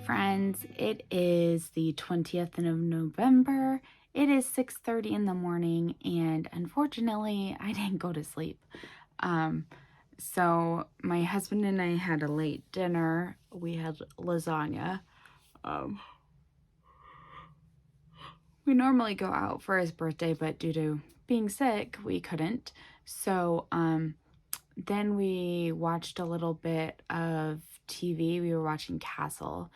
friends. It is the 20th of November. It is 6:30 in the morning, and unfortunately, I didn't go to sleep. So my husband and I had a late dinner. We had lasagna. We normally go out for his birthday, but due to being sick, we couldn't. So, then we watched a little bit of TV. We were watching Castle,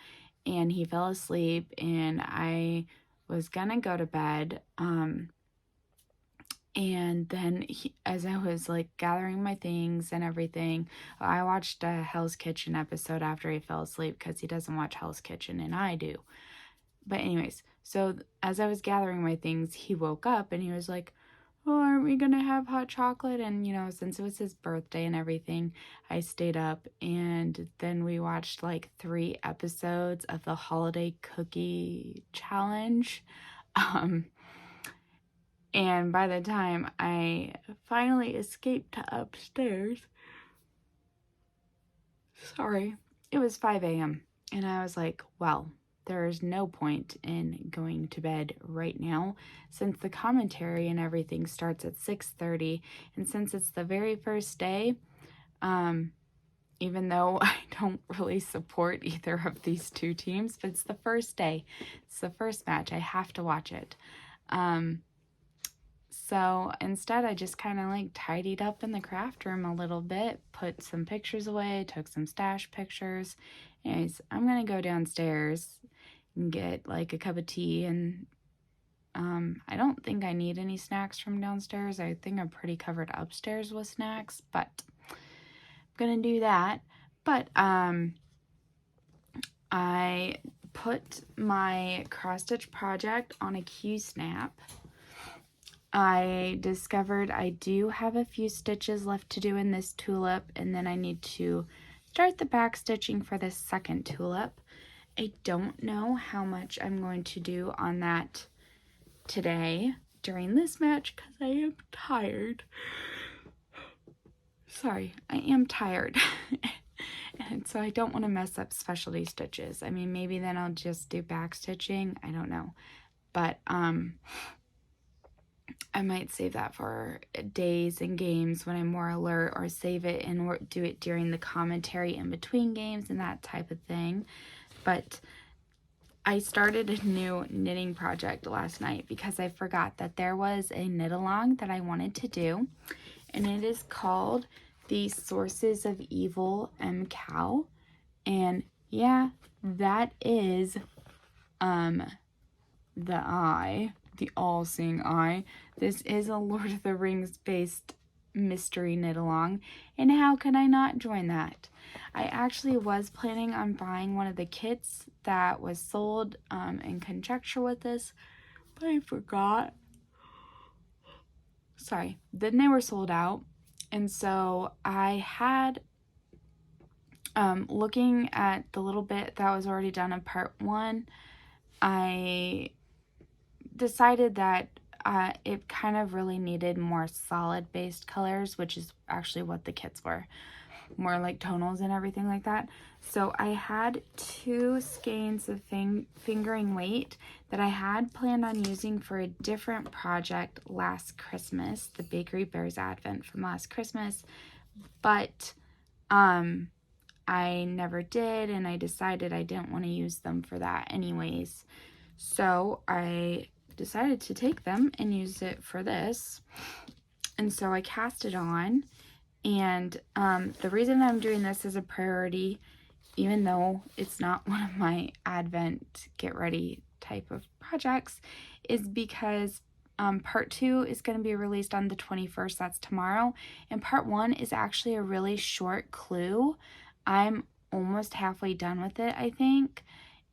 and he fell asleep, and I was gonna go to bed. And then as I was like gathering my things and everything, I watched a Hell's Kitchen episode after he fell asleep because he doesn't watch Hell's Kitchen and I do. But anyways, so as I was gathering my things, he woke up and he was like, "Oh, aren't we gonna have hot chocolate?" And since it was his birthday and everything, I stayed up, and then we watched like 3 episodes of the holiday cookie challenge. And by the time I finally escaped to upstairs, it was 5 a.m. And I was like, well, there is no point in going to bed right now since the commentary and everything starts at 6:30. And since it's the very first day, even though I don't really support either of these two teams, but it's the first day. It's the first match. I have to watch it. So instead, I just kind of like tidied up in the craft room a little bit, put some pictures away, took some stash pictures. Anyways, I'm going to go downstairs and get like a cup of tea, and I don't think I need any snacks from downstairs. I think I'm pretty covered upstairs with snacks, but I'm going to do that. But I put my cross-stitch project on a Q-snap. I discovered I do have a few stitches left to do in this tulip, and then I need to start the back stitching for this second tulip. I don't know how much I'm going to do on that today during this match because I am tired. Sorry, I am tired. And so I don't want to mess up specialty stitches. I mean, maybe then I'll just do back stitching. I don't know. But I might save that for days and games when I'm more alert, or save it and do it during the commentary in between games and that type of thing. But I started a new knitting project last night because I forgot that there was a knit along that I wanted to do, and it is called the Sources of Evil Cow. And yeah, that is the all-seeing eye. This is a Lord of the Rings based mystery knit along, and how could I not join that? I actually was planning on buying one of the kits that was sold in conjecture with this, but I forgot. Then they were sold out, and so I had looking at the little bit that was already done in part 1, I decided that it kind of really needed more solid based colors, which is actually what the kits were, more like tonals and everything like that. So I had 2 skeins of fingering weight that I had planned on using for a different project last Christmas, the Bakery Bears Advent from last Christmas, but I never did, and I decided I didn't want to use them for that anyways. So I decided to take them and use it for this. And so I cast it on, and the reason I'm doing this as a priority, even though it's not one of my Advent get ready type of projects, is because part 2 is going to be released on the 21st, that's tomorrow, and part 1 is actually a really short clue. I'm almost halfway done with it, I think,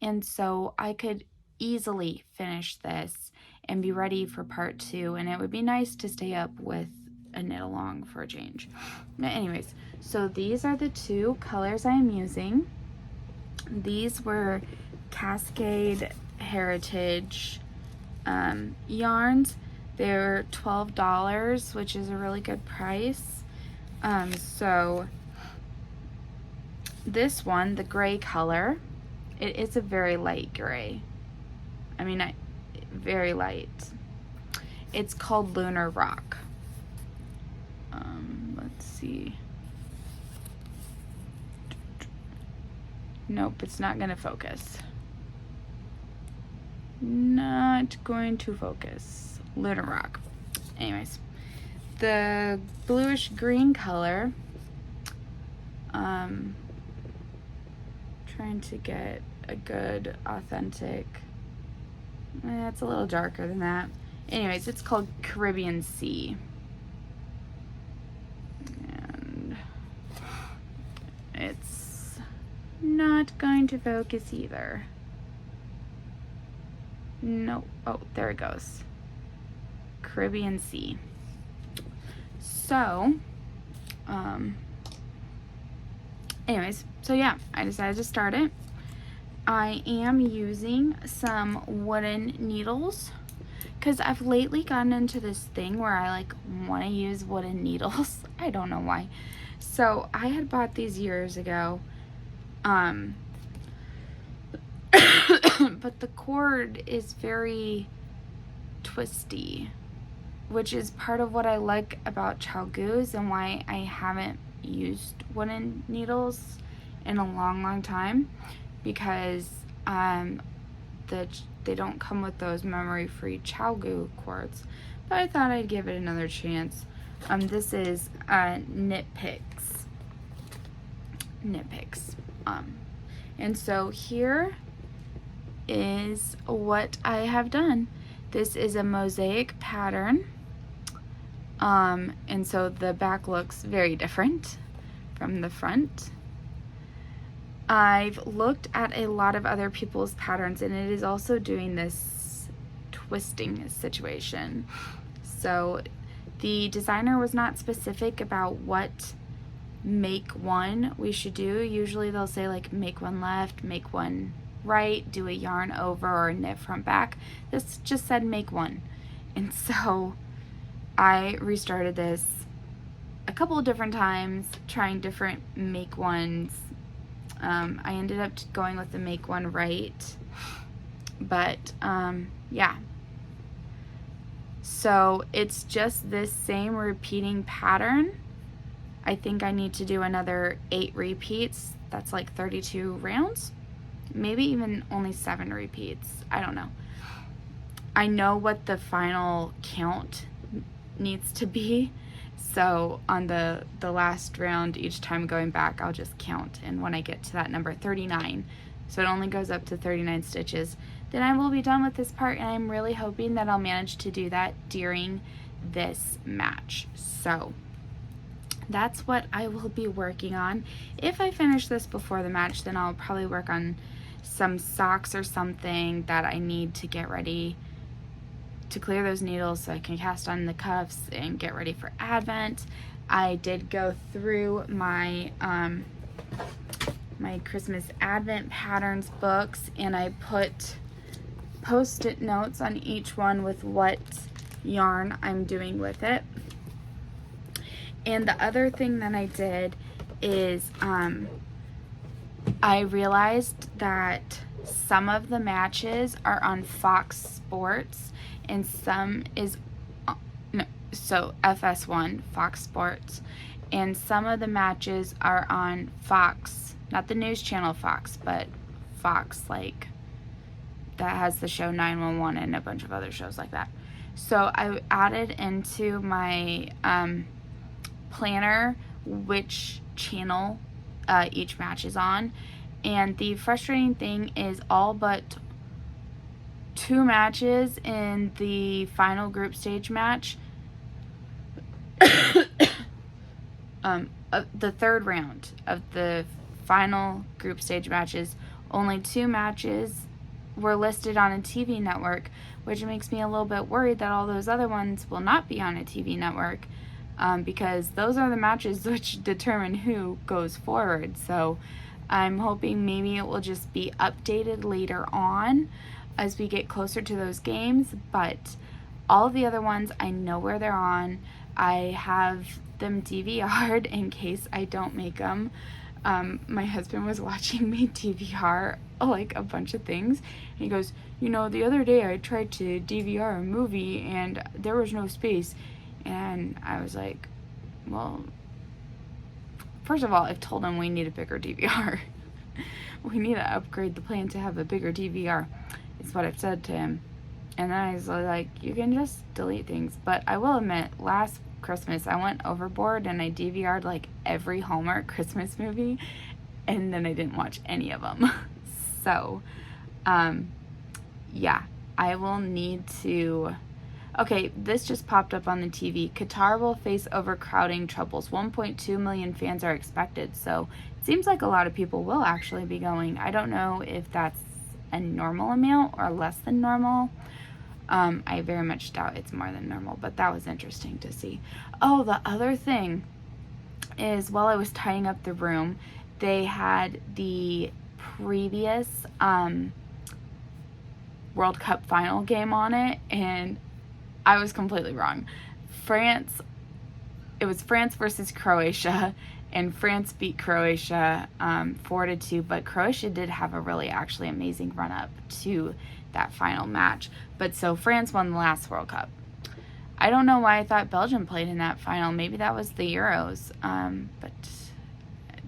and so I could easily finish this and be ready for part 2, and it would be nice to stay up with a knit along for a change. But anyways, so these are the 2 colors I am using. These were Cascade Heritage yarns. They're $12, which is a really good price. So this one, the gray color, It is a very light gray. I mean, very light. It's called Lunar Rock. Let's see. Nope, it's not going to focus. Not going to focus. Lunar Rock. Anyways, the bluish green color. Trying to get a good, authentic. It's a little darker than that. Anyways, it's called Caribbean Sea. And it's not going to focus either. No. Oh, there it goes. Caribbean Sea. So, anyways, so yeah, I decided to start it. I am using some wooden needles because I've lately gotten into this thing where I like want to use wooden needles. I don't know why. So I had bought these years ago. But the cord is very twisty, which is part of what I like about ChiaoGoo's and why I haven't used wooden needles in a long time, because they don't come with those memory-free ChiaoGoo cords. But I thought I'd give it another chance. This is Knit Picks. And so here is what I have done. This is a mosaic pattern. And so the back looks very different from the front. I've looked at a lot of other people's patterns, and it is also doing this twisting situation. So the designer was not specific about what make one we should do. Usually they'll say like make one left, make one right, do a yarn over, or knit front back. This just said make one. And so I restarted this a couple of different times, trying different make ones. I ended up going with the make one right, but yeah. So it's just this same repeating pattern. I think I need to do another 8 repeats. That's like 32 rounds, maybe even only 7 repeats. I don't know. I know what the final count needs to be, so on the last round, each time going back, I'll just count, and when I get to that number 39, so it only goes up to 39 stitches, then I will be done with this part, and I'm really hoping that I'll manage to do that during this match. So that's what I will be working on. If I finish this before the match, then I'll probably work on some socks or something that I need to get ready to clear those needles so I can cast on the cuffs and get ready for Advent. I did go through my my Christmas Advent patterns books, and I put post-it notes on each one with what yarn I'm doing with it. And the other thing that I did is I realized that some of the matches are on Fox Sports and some is so FS1, Fox Sports, and some of the matches are on Fox, not the news channel Fox, but Fox, like that has the show 911 and a bunch of other shows like that. So I added into my planner which channel each match is on, and the frustrating thing is all but 2 matches in the final group stage match, the third round of the final group stage matches, only 2 matches were listed on a TV network, which makes me a little bit worried that all those other ones will not be on a TV network, because those are the matches which determine who goes forward. So I'm hoping maybe it will just be updated later on as we get closer to those games, but all of the other ones I know where they're on. I have them DVR'd in case I don't make them. my husband was watching me DVR like a bunch of things. And he goes, you know, the other day I tried to DVR a movie and there was no space. And I was like, well, first of all, I've told him we need a bigger DVR. We need to upgrade the plan to have a bigger DVR. It's what I've said to him. And then I was like, you can just delete things. But I will admit, last Christmas I went overboard and I DVR'd like every Hallmark Christmas movie, and then I didn't watch any of them. So, yeah, I will need to... Okay, this just popped up on the TV. Qatar will face overcrowding troubles. 1.2 million fans are expected. So it seems like a lot of people will actually be going. I don't know if that's a normal amount or less than normal. I very much doubt it's more than normal, but that was interesting to see. Oh, the other thing is, while I was tidying up the room, they had the previous World Cup final game on it, and I was completely wrong. It was France versus Croatia, and France beat Croatia 4-2, but Croatia did have a really actually amazing run-up to that final match. But so France won the last World Cup. I don't know why I thought Belgium played in that final. Maybe that was the Euros, but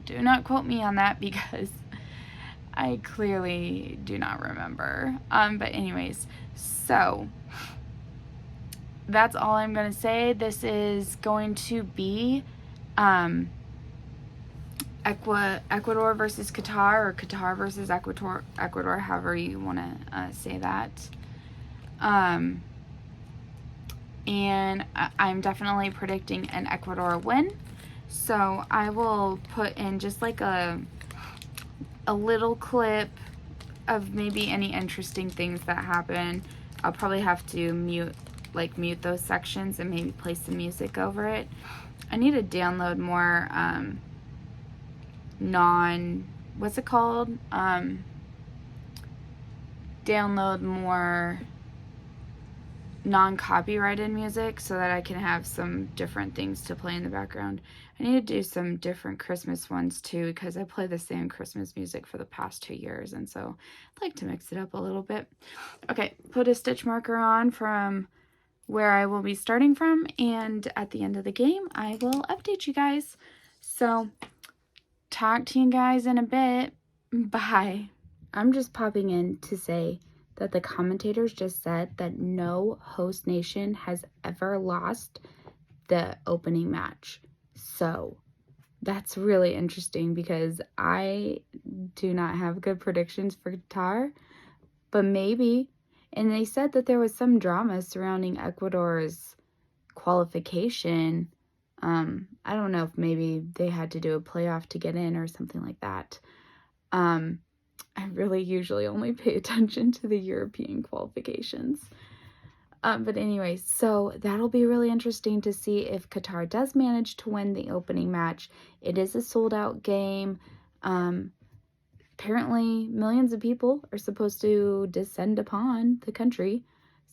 do not quote me on that because I clearly do not remember. But anyways, so... that's all I'm going to say. This is going to be Ecuador versus Qatar, or Qatar versus Ecuador, however you want to say that. And I'm definitely predicting an Ecuador win. So I will put in just like a little clip of maybe any interesting things that happen. I'll probably have to mute those sections and maybe play some music over it. I need to download more what's it called? Download more non-copyrighted music so that I can have some different things to play in the background. I need to do some different Christmas ones too, because I play the same Christmas music for the past 2 years, and so I'd like to mix it up a little bit. Okay, put a stitch marker on from where I will be starting from, and at the end of the game I will update you guys. So talk to you guys in a bit. Bye. I'm just popping in to say that the commentators just said that no host nation has ever lost the opening match. So that's really interesting because I do not have good predictions for Qatar, but maybe. And they said that there was some drama surrounding Ecuador's qualification. I don't know if maybe they had to do a playoff to get in or something like that. I really usually only pay attention to the European qualifications. But anyways, so that'll be really interesting to see if Qatar does manage to win the opening match. It is a sold-out game. Apparently, millions of people are supposed to descend upon the country.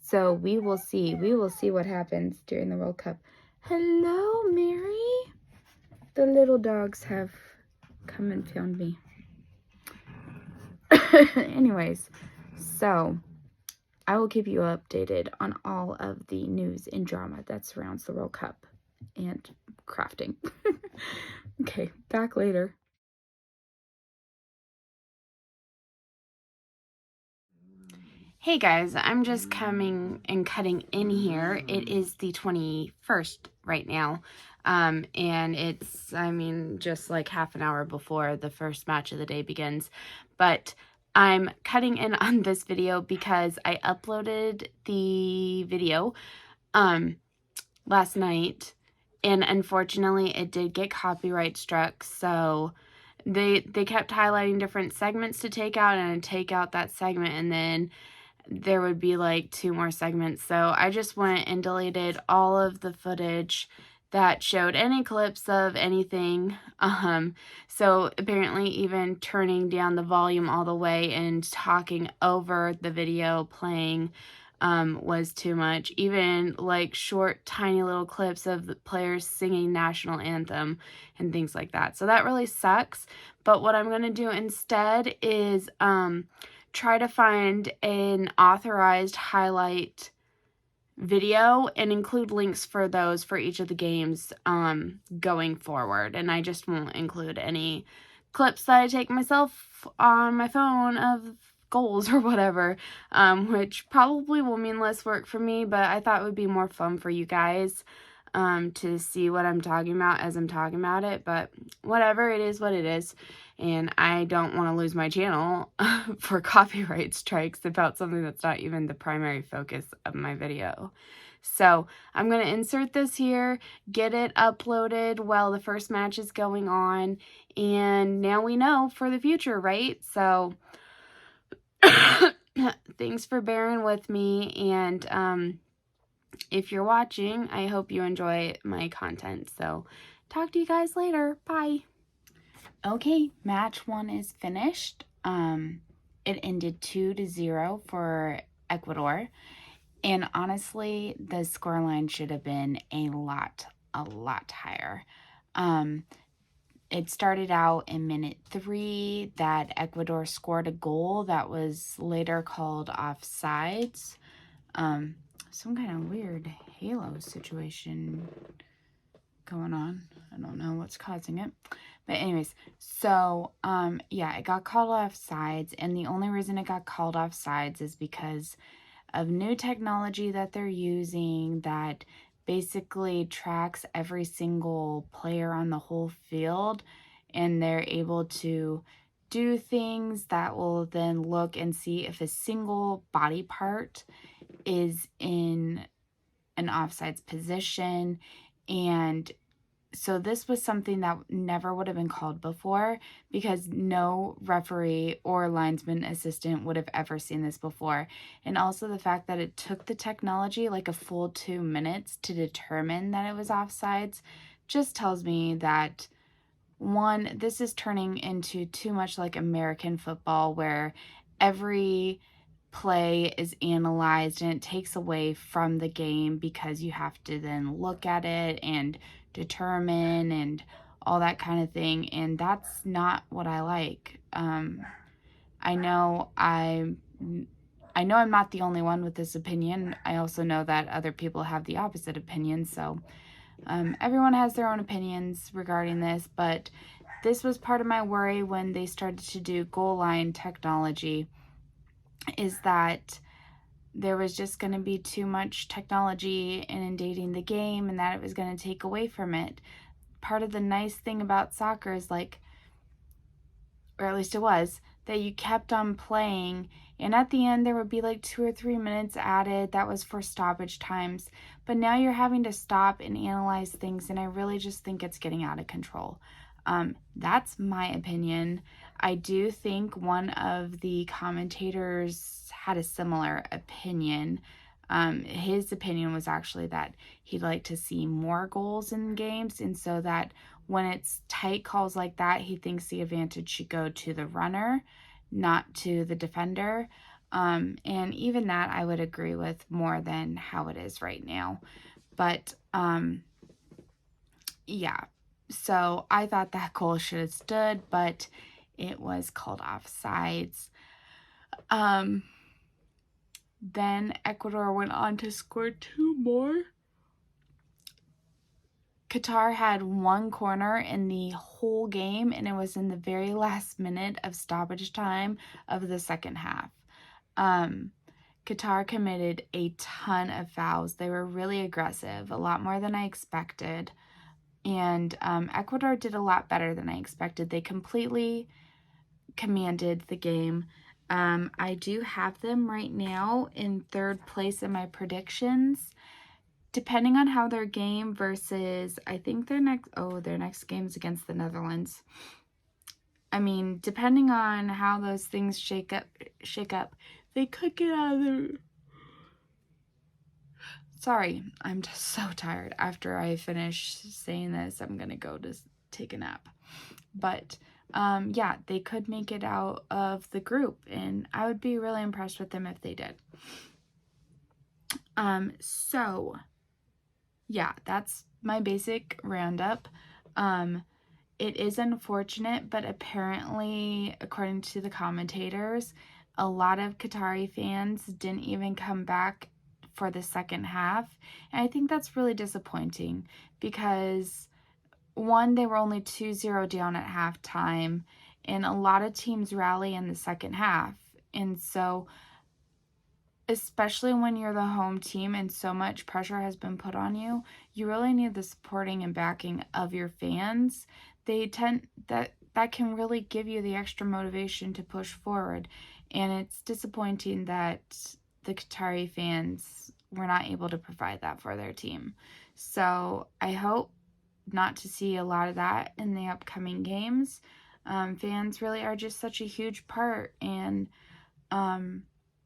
So we will see. We will see what happens during the World Cup. Hello, Mary. The little dogs have come and found me. Anyways, so I will keep you updated on all of the news and drama that surrounds the World Cup and crafting. Okay, back later. Hey guys, I'm just coming and cutting in here. It is the 21st right now. And it's, just like half an hour before the first match of the day begins. But I'm cutting in on this video because I uploaded the video last night, and unfortunately it did get copyright struck. So they kept highlighting different segments to take out, and I'd take out that segment, and then there would be like 2 more segments. So I just went and deleted all of the footage that showed any clips of anything. So apparently even turning down the volume all the way and talking over the video playing was too much. Even like short, tiny little clips of the players singing national anthem and things like that. So that really sucks. But what I'm going to do instead is try to find an authorized highlight video and include links for those for each of the games going forward. And I just won't include any clips that I take myself on my phone of goals or whatever, which probably will mean less work for me, but I thought it would be more fun for you guys to see what I'm talking about as I'm talking about it. But whatever, it is what it is. And I don't want to lose my channel for copyright strikes about something that's not even the primary focus of my video. So I'm going to insert this here, get it uploaded while the first match is going on, and now we know for the future, right? So thanks for bearing with me, and if you're watching, I hope you enjoy my content. So talk to you guys later. Bye. Okay, match 1 is finished. It ended 2-0 for Ecuador. And honestly, the scoreline should have been a lot higher. It started out in minute 3 that Ecuador scored a goal that was later called offsides. Some kind of weird halo situation going on. I don't know what's causing it. But anyways, so, yeah, it got called offsides, and the only reason it got called offsides is because of new technology that they're using that basically tracks every single player on the whole field, and they're able to do things that will then look and see if a single body part is in an offsides position. And so this was something that never would have been called before because no referee or linesman assistant would have ever seen this before. And also the fact that it took the technology like a full 2 minutes to determine that it was offsides just tells me that, one, this is turning into too much like American football where every play is analyzed and it takes away from the game because you have to then look at it and determine and all that kind of thing, and that's not what I like. I know I'm not the only one with this opinion. I also know that other people have the opposite opinion, so everyone has their own opinions regarding this, but this was part of my worry when they started to do goal line technology, is that there was just going to be too much technology inundating the game and that it was going to take away from it. Part of the nice thing about soccer is like, or at least it was, that you kept on playing, and at the end there would be like 2 or 3 minutes added that was for stoppage times, but now you're having to stop and analyze things, and I really just think it's getting out of control. That's my opinion. I do think one of the commentators had a similar opinion. His opinion was actually that he'd like to see more goals in games, and so that when it's tight calls like that, he thinks the advantage should go to the runner, not to the defender. And even that I would agree with more than how it is right now. But yeah, so I thought that goal should have stood, but it was called offsides. Then Ecuador went on to score 2 more. Qatar had 1 corner in the whole game, and it was in the very last minute of stoppage time of the second half. Qatar committed a ton of fouls. They were really aggressive, a lot more than I expected. And Ecuador did a lot better than I expected. They completely commanded the game. I do have them right now in 3rd place in my predictions. Depending on how their game versus, I think their next game is against the Netherlands. I mean, depending on how those things shake up, they could get out of there. Sorry, I'm just so tired. After I finish saying this, I'm gonna go to take a nap. But yeah, they could make it out of the group, and I would be really impressed with them if they did. So yeah, that's my basic roundup. It is unfortunate, but apparently, according to the commentators, a lot of Qatari fans didn't even come back for the second half. And I think that's really disappointing because, one, they were only 2-0 down at halftime, and a lot of teams rally in the second half. And so, especially when you're the home team and so much pressure has been put on you, you really need the supporting and backing of your fans. They tend that can really give you the extra motivation to push forward. And it's disappointing that the Qatari fans were not able to provide that for their team. So I hope not to see a lot of that in the upcoming games. Fans really are just such a huge part, and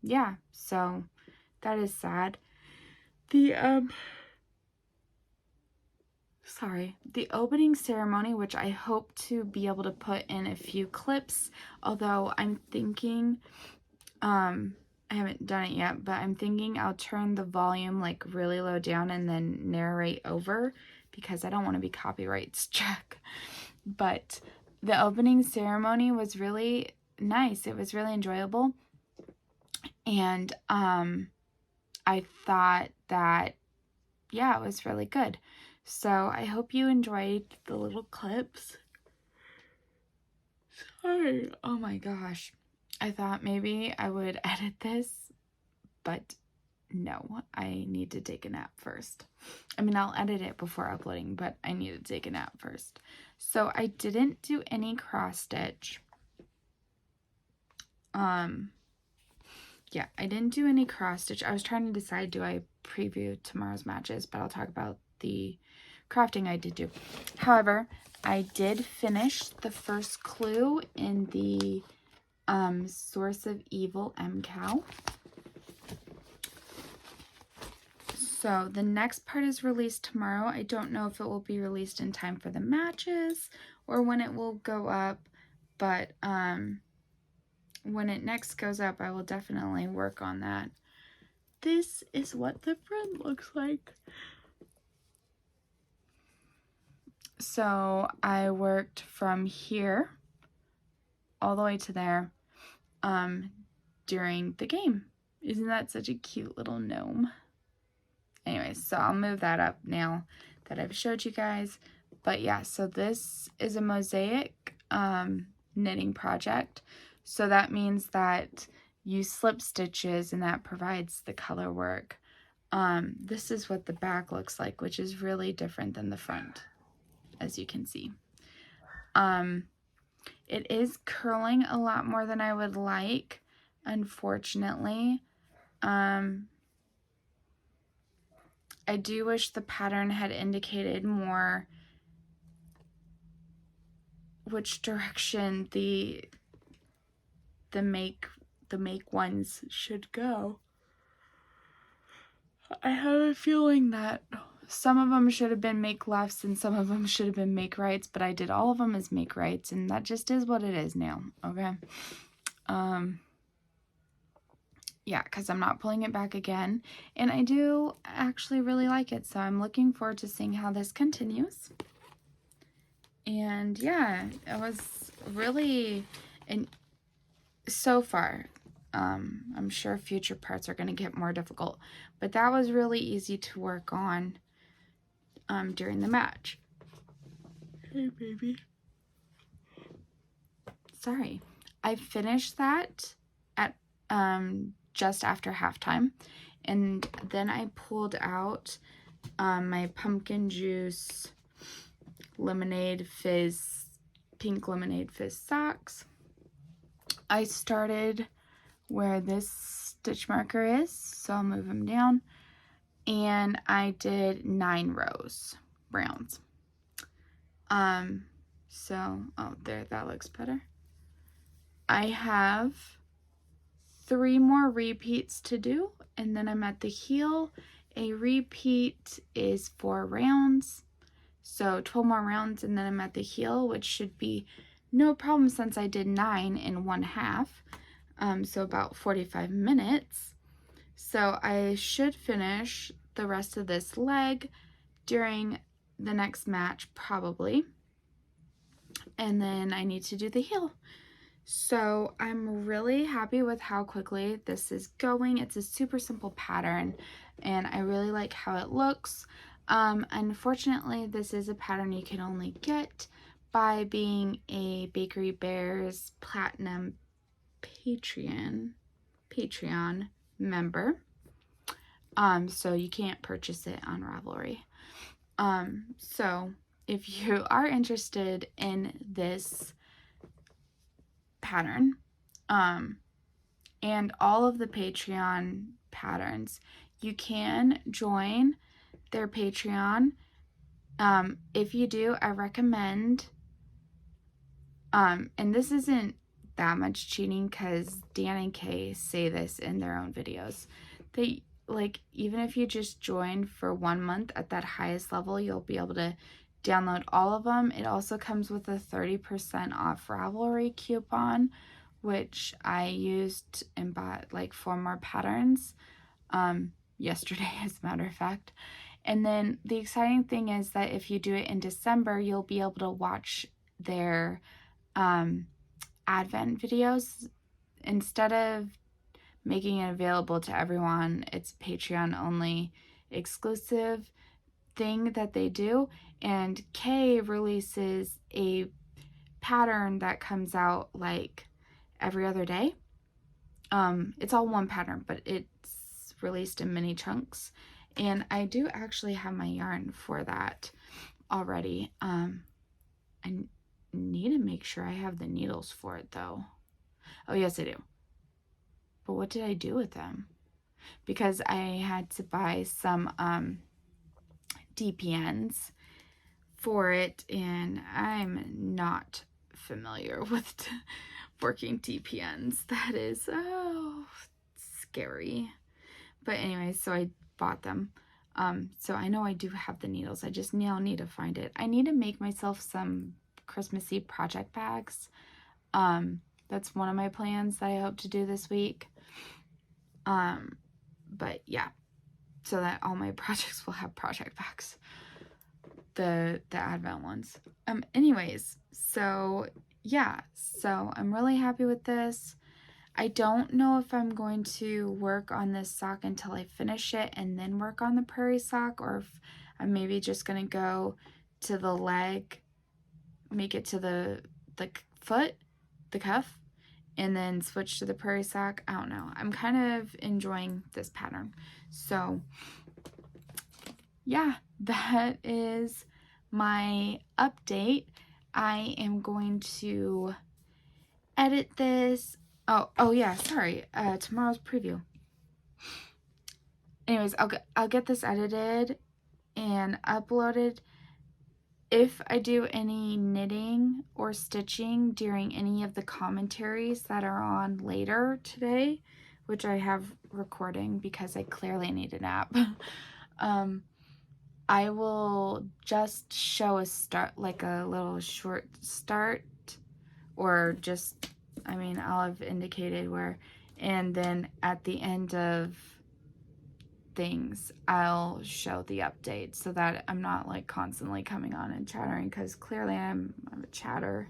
yeah, so that is sad. The opening ceremony, which I hope to be able to put in a few clips, although I'm thinking, I haven't done it yet, but I'm thinking I'll turn the volume like really low down and then narrate over because I don't want to be copyright struck. But the opening ceremony was really nice. It was really enjoyable. And I thought that, yeah, it was really good. So I hope you enjoyed the little clips. Sorry. Oh my gosh. I thought maybe I would edit this, but no, I need to take a nap first. I mean, I'll edit it before uploading, but I need to take a nap first. So I didn't do any cross stitch. Yeah, I didn't do any cross stitch. I was trying to decide, do I preview tomorrow's matches, but I'll talk about the crafting I did do. However, I did finish the first clue in the Source of Evil M-Cow. So the next part is released tomorrow. I don't know if it will be released in time for the matches or when it will go up, but when it next goes up, I will definitely work on that. This is what the front looks like. So I worked from here all the way to there during the game. Isn't that such a cute little gnome? Anyways, so I'll move that up now that I've showed you guys. But yeah, so this is a mosaic knitting project. So that means that you slip stitches and that provides the color work. This is what the back looks like, which is really different than the front, as you can see. It is curling a lot more than I would like, unfortunately. I do wish the pattern had indicated more which direction the make ones should go. I have a feeling that some of them should have been make lefts and some of them should have been make rights, but I did all of them as make rights, and that just is what it is now, okay? Yeah, because I'm not pulling it back again, and I do actually really like it, so I'm looking forward to seeing how this continues. And yeah, it was really, and so far, I'm sure future parts are going to get more difficult, but that was really easy to work on during the match. Hey, baby. Sorry. I finished that at just after halftime, and then I pulled out my pumpkin juice lemonade fizz, pink lemonade fizz socks. I started where this stitch marker is, so I'll move them down, and I did 9 rows, rounds. So, oh, there, that looks better. I have 3 more repeats to do, and then I'm at the heel. A repeat is 4 rounds, so 12 more rounds, and then I'm at the heel, which should be no problem since I did 9 in 1/2, so about 45 minutes. So I should finish the rest of this leg during the next match, probably. And then I need to do the heel. So I'm really happy with how quickly this is going. It's a super simple pattern and I really like how it looks. Unfortunately, this is a pattern you can only get by being a Bakery Bears Platinum Patreon member. So you can't purchase it on Ravelry. So if you are interested in this pattern, and all of the Patreon patterns, you can join their Patreon. If you do, I recommend, and this isn't that much cheating because Dan and Kay say this in their own videos. They, like, even if you just join for 1 month at that highest level, you'll be able to download all of them. It also comes with a 30% off Ravelry coupon, which I used and bought like 4 more patterns yesterday, as a matter of fact. And then the exciting thing is that if you do it in December, you'll be able to watch their Advent videos. Instead of making it available to everyone, it's Patreon only exclusive thing that they do. And Kay releases a pattern that comes out like every other day. It's all one pattern, but it's released in mini chunks. And I do actually have my yarn for that already. I need to make sure I have the needles for it though. Oh yes, I do. But what did I do with them? Because I had to buy some DPNs for it, and I'm not familiar with working DPNs. That is scary. But anyway, so I bought them. So I know I do have the needles. I just now need to find it. I need to make myself some Christmassy project bags. That's one of my plans that I hope to do this week. But yeah, so that all my projects will have project bags. The Advent ones. Anyways, so yeah, so I'm really happy with this. I don't know if I'm going to work on this sock until I finish it and then work on the prairie sock, or if I'm maybe just going to go to the leg, make it to the foot, the cuff, and then switch to the prairie sock. I don't know. I'm kind of enjoying this pattern. So yeah, that is my update. I am going to edit this. Oh yeah, sorry. Tomorrow's preview. Anyways, I'll get this edited and uploaded. If I do any knitting or stitching during any of the commentaries that are on later today, which I have recording because I clearly need a nap, I will just show a start, like a little short start, or just, I mean, I'll have indicated where, and then at the end of things, I'll show the update so that I'm not like constantly coming on and chattering, because clearly I'm a chatter.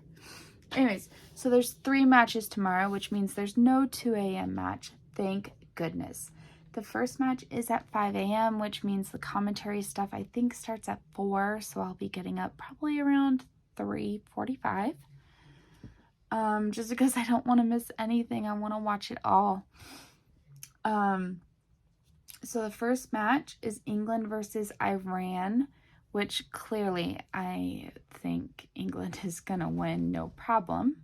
Anyways, so there's 3 matches tomorrow, which means there's no 2 a.m. match. Thank goodness. The first match is at 5 a.m., which means the commentary stuff I think starts at 4, so I'll be getting up probably around 3:45. Just because I don't want to miss anything. I want to watch it all. So the first match is England versus Iran, which clearly I think England is going to win, no problem.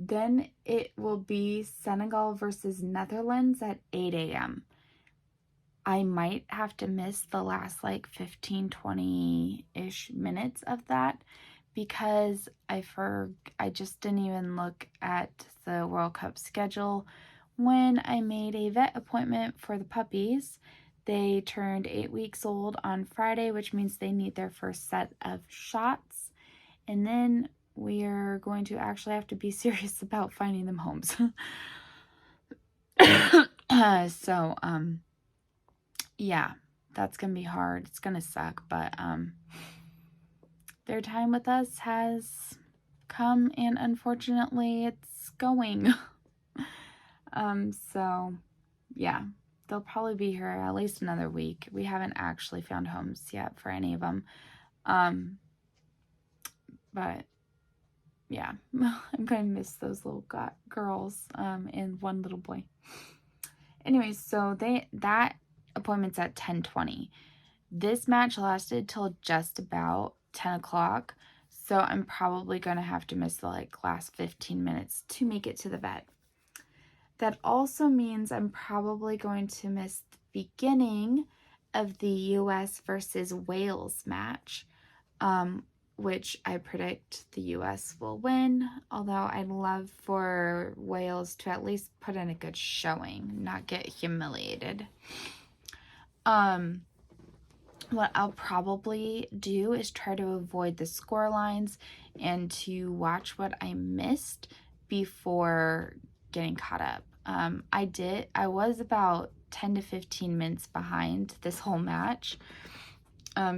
Then it will be Senegal versus Netherlands at 8 a.m. I might have to miss the last like 15-20-ish minutes of that because I just didn't even look at the World Cup schedule. When I made a vet appointment for the puppies, they turned 8 weeks old on Friday, which means they need their first set of shots. And then we are going to actually have to be serious about finding them homes. So, yeah, that's gonna be hard. It's gonna suck, but, their time with us has come, and unfortunately, it's going. So, yeah, they'll probably be here at least another week. We haven't actually found homes yet for any of them. But yeah, I'm gonna miss those little girls, and one little boy. Anyways, so that appointment's at 10:20. This match lasted till just about 10 o'clock, so I'm probably gonna have to miss the last 15 minutes to make it to the vet. That also means I'm probably going to miss the beginning of the US versus Wales match, which I predict the US will win, although I'd love for Wales to at least put in a good showing, not get humiliated. What I'll probably do is try to avoid the score lines and to watch what I missed before getting caught up. I was about 10 to 15 minutes behind this whole match,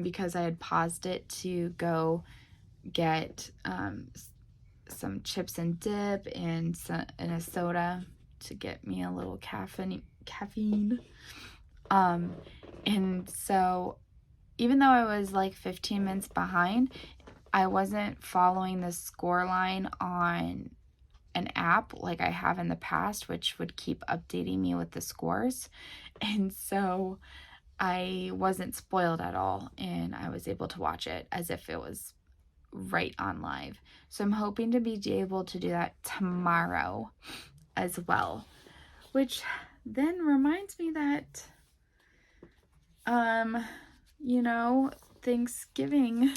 because I had paused it to go get some chips and dip and a soda to get me a little caffeine. And so even though I was like 15 minutes behind, I wasn't following the score line on an app like I have in the past, which would keep updating me with the scores. And so I wasn't spoiled at all, and I was able to watch it as if it was right on live. So I'm hoping to be able to do that tomorrow as well, which then reminds me that Thanksgiving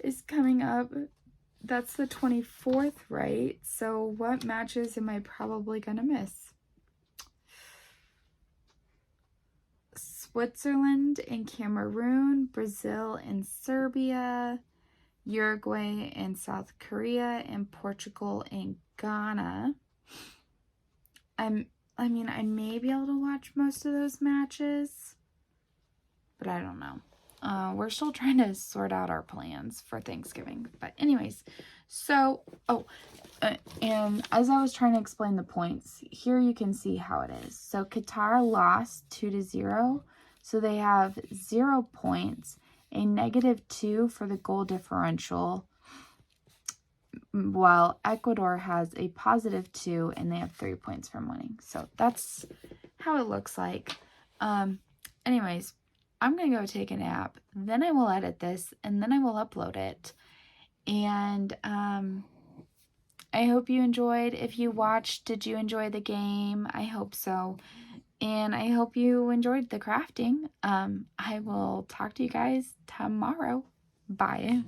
is coming up. That's the 24th, right? So what matches am I probably gonna miss? Switzerland and Cameroon, Brazil and Serbia, Uruguay and South Korea, and Portugal and Ghana. I may be able to watch most of those matches, but I don't know. We're still trying to sort out our plans for Thanksgiving. But anyways, so, and as I was trying to explain the points, here you can see how it is. So Qatar lost 2-0, so they have 0 points, a -2 for the goal differential, while Ecuador has a +2 and they have 3 points from winning. So that's how it looks like. Anyways, I'm going to go take a nap, then I will edit this, and then I will upload it. And I hope you enjoyed. If you watched, did you enjoy the game? I hope so. And I hope you enjoyed the crafting. I will talk to you guys tomorrow. Bye.